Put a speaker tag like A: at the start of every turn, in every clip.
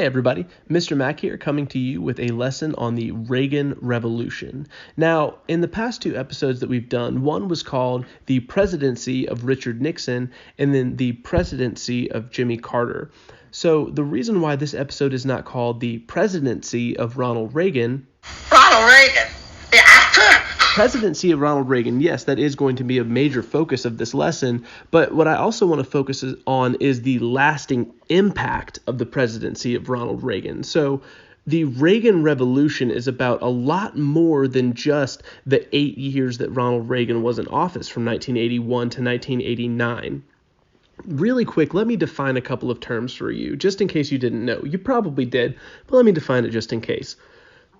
A: Hey everybody, Mr. Mack here coming to you with a lesson on the Reagan Revolution. Now, in the past two episodes that we've done, one was called The Presidency of Richard Nixon and then The Presidency of Jimmy Carter. So the reason why this episode is not called The Presidency of Ronald Reagan,
B: the actor?
A: Presidency of Ronald Reagan, yes, that is going to be a major focus of this lesson, but what I also want to focus on is the lasting impact of the presidency of Ronald Reagan. So the Reagan Revolution is about a lot more than just the 8 years that Ronald Reagan was in office from 1981 to 1989. Really quick, let me define a couple of terms for you, just in case you didn't know. You probably did, but let me define it just in case.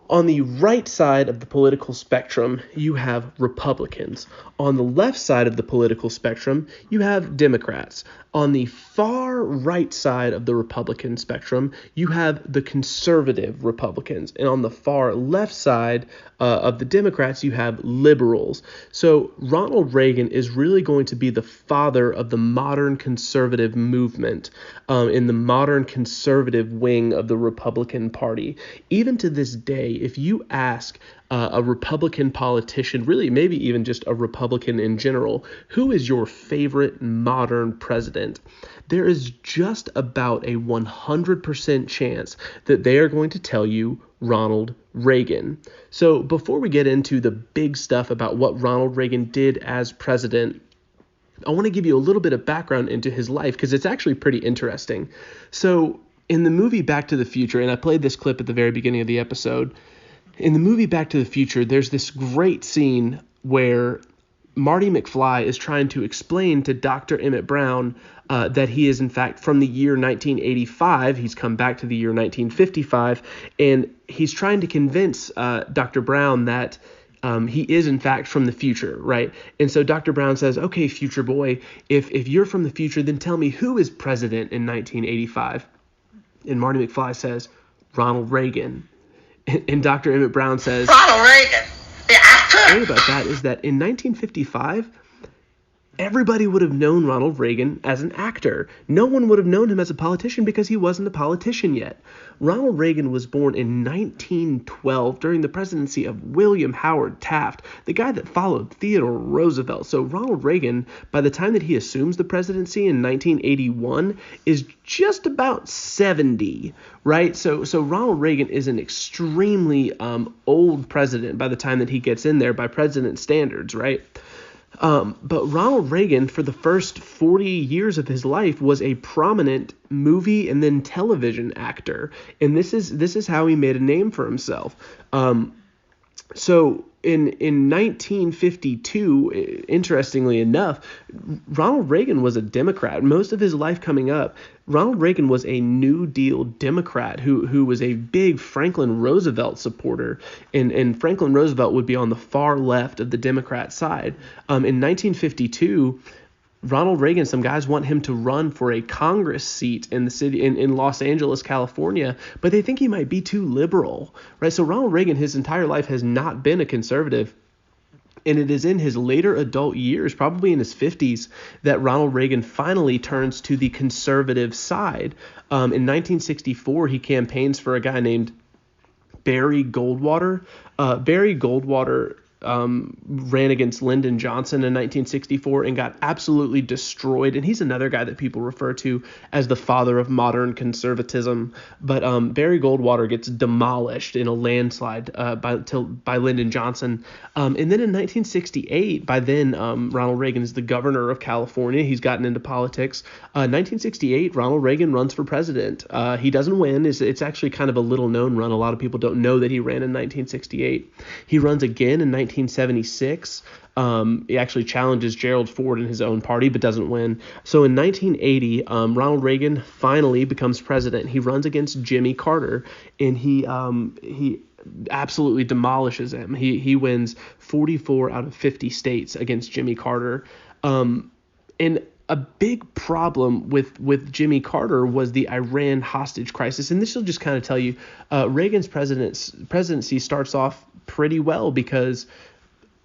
A: On the right side of the political spectrum, you have Republicans. On the left side of the political spectrum, you have Democrats. On the far right side of the Republican spectrum, you have the conservative Republicans. And on the far left side of the Democrats, you have liberals. So Ronald Reagan is really going to be the father of the modern conservative movement in the modern conservative wing of the Republican Party. Even to this day, if you ask a Republican politician, really maybe even just a Republican in general, who is your favorite modern president? There is just about a 100% chance that they are going to tell you Ronald Reagan. So before we get into the big stuff about what Ronald Reagan did as president, I want to give you a little bit of background into his life because it's actually pretty interesting. So in the movie Back to the Future, and I played this clip at the very beginning of the episode, in the movie Back to the Future, there's this great scene where Marty McFly is trying to explain to Dr. Emmett Brown that he is, in fact, from the year 1985. He's come back to the year 1955, and he's trying to convince Dr. Brown that he is, in fact, from the future, right? And so Dr. Brown says, okay, future boy, if you're from the future, then tell me who is president in 1985. And Marty McFly says, Ronald Reagan. And Dr. Emmett Brown says,
B: Ronald Reagan, the actor?
A: The thing about that is that in 1955, everybody would have known Ronald Reagan as an actor. No one would have known him as a politician because he wasn't a politician yet. Ronald Reagan was born in 1912 during the presidency of William Howard Taft, the guy that followed Theodore Roosevelt. So Ronald Reagan, by the time that he assumes the presidency in 1981, is just about 70, right? So Ronald Reagan is an extremely old president by the time that he gets in there by president standards, right? But Ronald Reagan, for the first 40 years of his life, was a prominent movie and then television actor, and this is how he made a name for himself. So in 1952, interestingly enough, Ronald Reagan was a Democrat. Most of his life coming up, Ronald Reagan was a New Deal Democrat who was a big Franklin Roosevelt supporter, and Franklin Roosevelt would be on the far left of the Democrat side. In 1952, Ronald Reagan, some guys want him to run for a Congress seat in the city in Los Angeles, California, but they think he might be too liberal, right? So Ronald Reagan, his entire life, has not been a conservative. And it is in his later adult years, probably in his 50s, that Ronald Reagan finally turns to the conservative side. In 1964, he campaigns for a guy named Barry Goldwater. Barry Goldwater ran against Lyndon Johnson in 1964 and got absolutely destroyed. And he's another guy that people refer to as the father of modern conservatism. But Barry Goldwater gets demolished in a landslide by Lyndon Johnson. And then in 1968, by then Ronald Reagan is the governor of California. He's gotten into politics. 1968, Ronald Reagan runs for president. He doesn't win. It's actually kind of a little known run. A lot of people don't know that he ran in 1968. He runs again in 1976. He actually challenges Gerald Ford in his own party, but doesn't win. So in 1980, Ronald Reagan finally becomes president. He runs against Jimmy Carter, and he absolutely demolishes him. He wins 44 out of 50 states against Jimmy Carter. And a big problem with Jimmy Carter was the Iran hostage crisis. And this will just kind of tell you, Reagan's presidency starts off pretty well because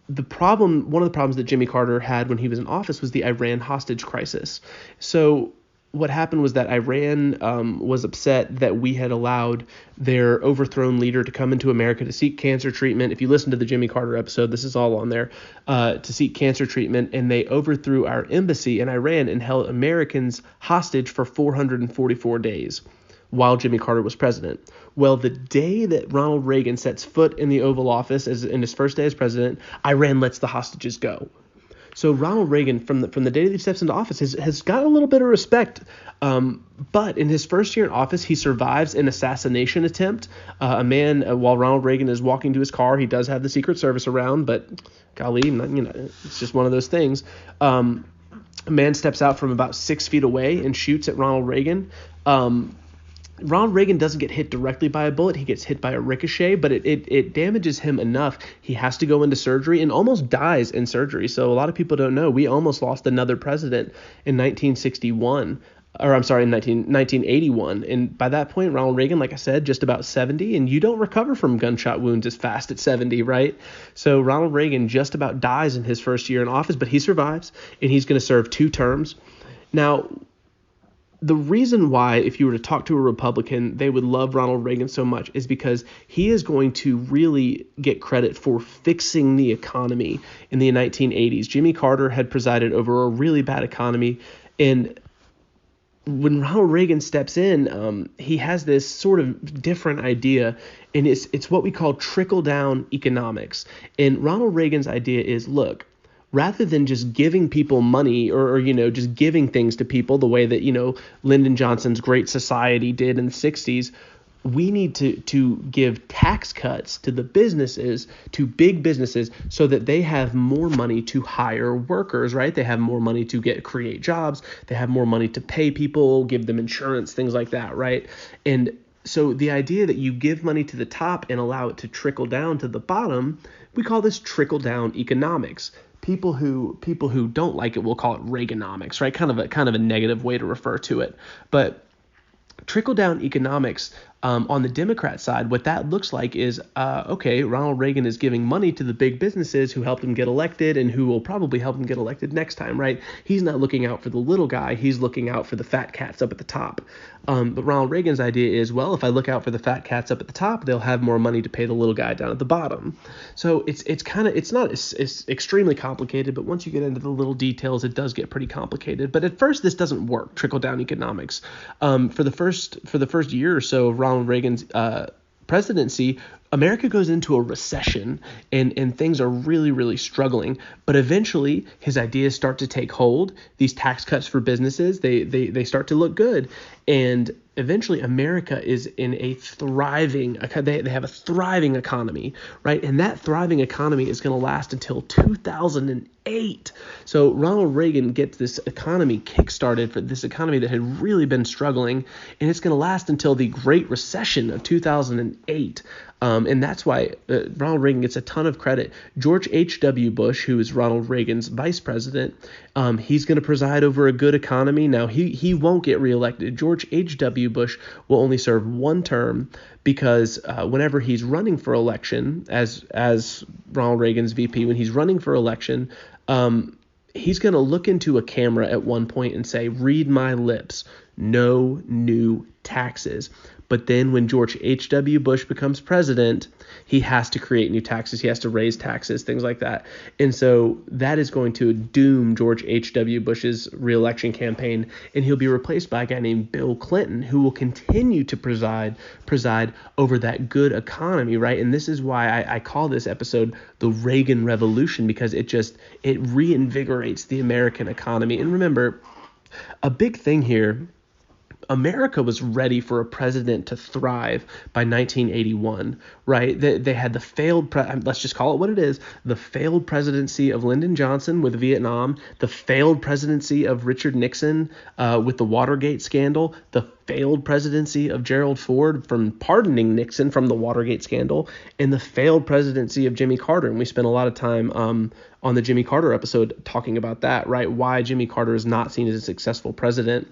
A: one of the problems that Jimmy Carter had when he was in office was the Iran hostage crisis. So what happened was that Iran was upset that we had allowed their overthrown leader to come into America to seek cancer treatment. If you listen to the Jimmy Carter episode, this is all on there, to seek cancer treatment. And they overthrew our embassy in Iran and held Americans hostage for 444 days while Jimmy Carter was president. Well, the day that Ronald Reagan sets foot in the Oval Office in his first day as president, Iran lets the hostages go. So Ronald Reagan, from the day that he steps into office, has got a little bit of respect. But in his first year in office, he survives an assassination attempt. While Ronald Reagan is walking to his car, he does have the Secret Service around, but golly, it's just one of those things. A man steps out from about 6 feet away and shoots at Ronald Reagan. Ronald Reagan doesn't get hit directly by a bullet. He gets hit by a ricochet, but it damages him enough. He has to go into surgery and almost dies in surgery. So a lot of people don't know we almost lost another president in 1961. Or I'm sorry, in 1981. And by that point, Ronald Reagan, like I said, just about 70, and you don't recover from gunshot wounds as fast at 70, right? So Ronald Reagan just about dies in his first year in office, but he survives, and he's going to serve 2 terms. Now, the reason why, if you were to talk to a Republican, they would love Ronald Reagan so much is because he is going to really get credit for fixing the economy in the 1980s. Jimmy Carter had presided over a really bad economy, and when Ronald Reagan steps in, he has this sort of different idea, and it's what we call trickle-down economics. And Ronald Reagan's idea is, look, rather than just giving people money or just giving things to people the way that, Lyndon Johnson's Great Society did in the 60s, we need to give tax cuts to the businesses, to big businesses, so that they have more money to hire workers, right? They have more money to create jobs. They have more money to pay people, give them insurance, things like that, right? And so the idea that you give money to the top and allow it to trickle down to the bottom, we call this trickle-down economics. People who don't like it will call it Reaganomics, right? Kind of a negative way to refer to it. But trickle-down economics, on the Democrat side, what that looks like is, Ronald Reagan is giving money to the big businesses who helped him get elected and who will probably help him get elected next time, right? He's not looking out for the little guy. He's looking out for the fat cats up at the top. But Ronald Reagan's idea is, well, if I look out for the fat cats up at the top, they'll have more money to pay the little guy down at the bottom. So it's extremely complicated, but once you get into the little details, it does get pretty complicated. But at first, this doesn't work, trickle-down economics. For the first year or so of Ronald Reagan's presidency, America goes into a recession and things are really, really struggling. But eventually his ideas start to take hold. These tax cuts for businesses, they start to look good. And eventually America is in a they have a thriving economy, right? And that thriving economy is going to last until 2008. So Ronald Reagan gets this economy kickstarted, for this economy that had really been struggling, and it's going to last until the Great Recession of 2008. And that's why Ronald Reagan gets a ton of credit. George H.W. Bush, who is Ronald Reagan's vice president, he's going to preside over a good economy. Now, he won't get reelected. George H.W. Bush will only serve 1 term because whenever he's running for election, as Ronald Reagan's VP, when he's running for election, he's going to look into a camera at one point and say, "Read my lips, no new taxes." But then when George H.W. Bush becomes president, he has to create new taxes. He has to raise taxes, things like that. And so that is going to doom George H.W. Bush's reelection campaign, and he'll be replaced by a guy named Bill Clinton, who will continue to preside over that good economy, right? And this is why I call this episode the Reagan Revolution, because it reinvigorates the American economy. And remember, a big thing here, America was ready for a president to thrive by 1981, right? They had the failed, let's just call it what it is, the failed presidency of Lyndon Johnson with Vietnam, the failed presidency of Richard Nixon with the Watergate scandal, the failed presidency of Gerald Ford from pardoning Nixon from the Watergate scandal, and the failed presidency of Jimmy Carter. And we spent a lot of time on the Jimmy Carter episode talking about that, right? Why Jimmy Carter is not seen as a successful president.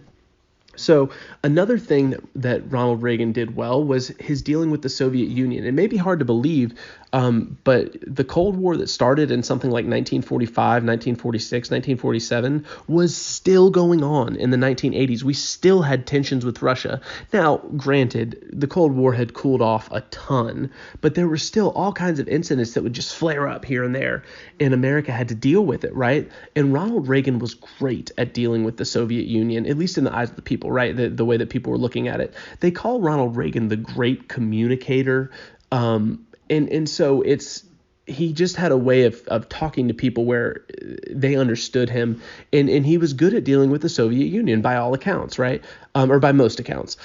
A: So another thing that Ronald Reagan did well was his dealing with the Soviet Union. It may be hard to believe, but the Cold War that started in something like 1945, 1946, 1947 was still going on in the 1980s. We still had tensions with Russia. Now, granted, the Cold War had cooled off a ton, but there were still all kinds of incidents that would just flare up here and there, and America had to deal with it, right? And Ronald Reagan was great at dealing with the Soviet Union, at least in the eyes of the people, right? The way that people were looking at it. They call Ronald Reagan the great communicator. And so he just had a way of talking to people where they understood him, and he was good at dealing with the Soviet Union by all accounts, right? Or by most accounts.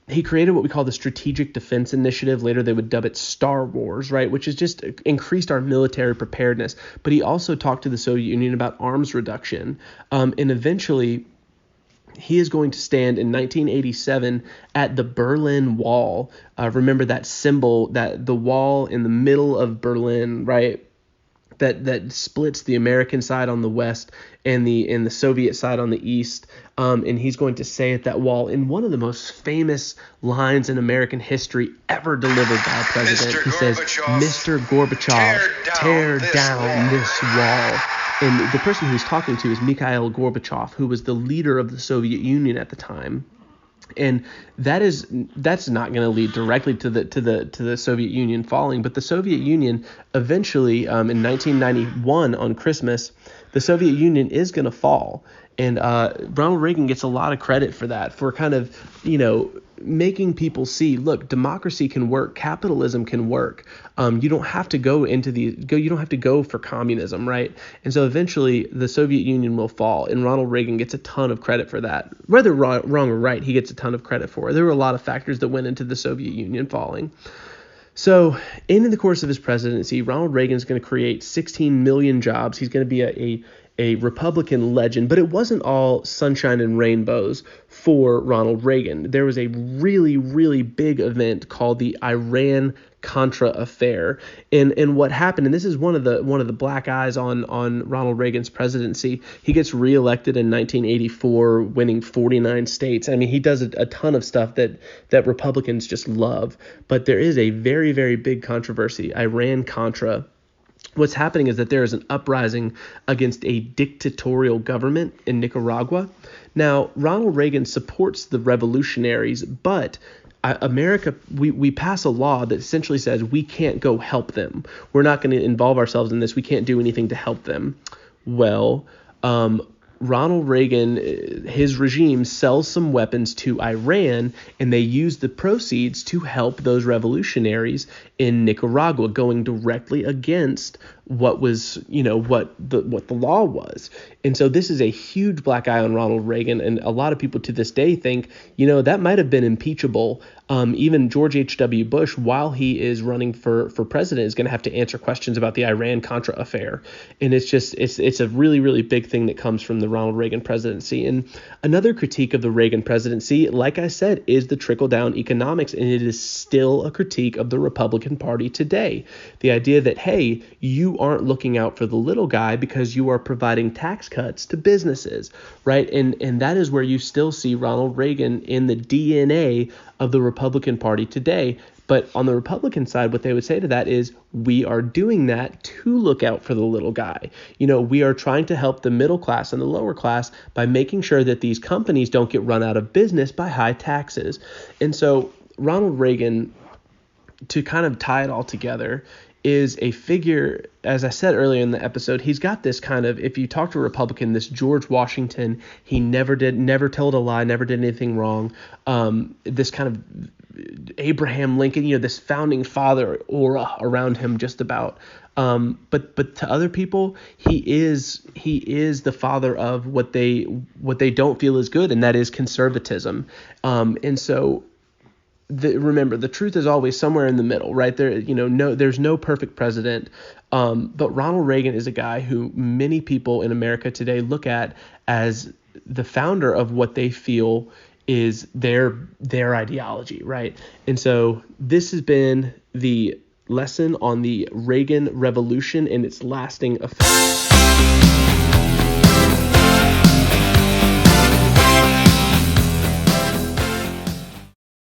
A: He created what we call the Strategic Defense Initiative. Later, they would dub it Star Wars, right? Which is just increased our military preparedness. But he also talked to the Soviet Union about arms reduction, and eventually he is going to stand in 1987 at the Berlin Wall. Remember that symbol, that the wall in the middle of Berlin, right? That splits the American side on the west and the Soviet side on the east. And he's going to say at that wall, in one of the most famous lines in American history ever delivered by a president, he says, "Mr. Gorbachev, tear down this wall." And the person he's talking to is Mikhail Gorbachev, who was the leader of the Soviet Union at the time. And that's not going to lead directly to the Soviet Union falling, but the Soviet Union eventually, in 1991 on Christmas, the Soviet Union is going to fall. And Ronald Reagan gets a lot of credit for that, for kind of, making people see, look, democracy can work, capitalism can work. You don't have to you don't have to go for communism, right? And so eventually the Soviet Union will fall, and Ronald Reagan gets a ton of credit for that. Whether wrong or right, he gets a ton of credit for it. There were a lot of factors that went into the Soviet Union falling. So in the course of his presidency, Ronald Reagan is going to create 16 million jobs. He's going to be a Republican legend, but it wasn't all sunshine and rainbows for Ronald Reagan. There was a really, really big event called the Iran-Contra affair. And what happened, and this is one of the black eyes on Ronald Reagan's presidency, he gets reelected in 1984, winning 49 states. I mean, he does a ton of stuff that Republicans just love, but there is a very, very big controversy, Iran-Contra. What's happening is that there is an uprising against a dictatorial government in Nicaragua. Now, Ronald Reagan supports the revolutionaries, but America, we pass a law that essentially says we can't go help them. We're not going to involve ourselves in this. We can't do anything to help them. Well, Ronald Reagan, his regime sells some weapons to Iran, and they use the proceeds to help those revolutionaries in Nicaragua, going directly against what was, what the law was. And so this is a huge black eye on Ronald Reagan, and a lot of people to this day think, that might have been impeachable. Even George H.W. Bush, while he is running for president, is going to have to answer questions about the Iran-Contra affair. And it's a really, really big thing that comes from the Ronald Reagan presidency. And another critique of the Reagan presidency, like I said, is the trickle-down economics, and it is still a critique of the Republican Party today. The idea that, hey, you aren't looking out for the little guy because you are providing tax cuts to businesses, right? And that is where you still see Ronald Reagan in the DNA of the Republican Party today. But on the Republican side, what they would say to that is, we are doing that to look out for the little guy. We are trying to help the middle class and the lower class by making sure that these companies don't get run out of business by high taxes. And so Ronald Reagan, to kind of tie it all together, is a figure, as I said earlier in the episode, he's got this kind of, if you talk to a Republican, this George Washington, he never told a lie, never did anything wrong, this kind of Abraham Lincoln, this founding father aura around him just about. But to other people, he is the father of what they don't feel is good, and that is conservatism. And so remember, the truth is always somewhere in the middle, right? There's no perfect president. But Ronald Reagan is a guy who many people in America today look at as the founder of what they feel is their ideology, right? And so this has been the lesson on the Reagan Revolution and its lasting effects.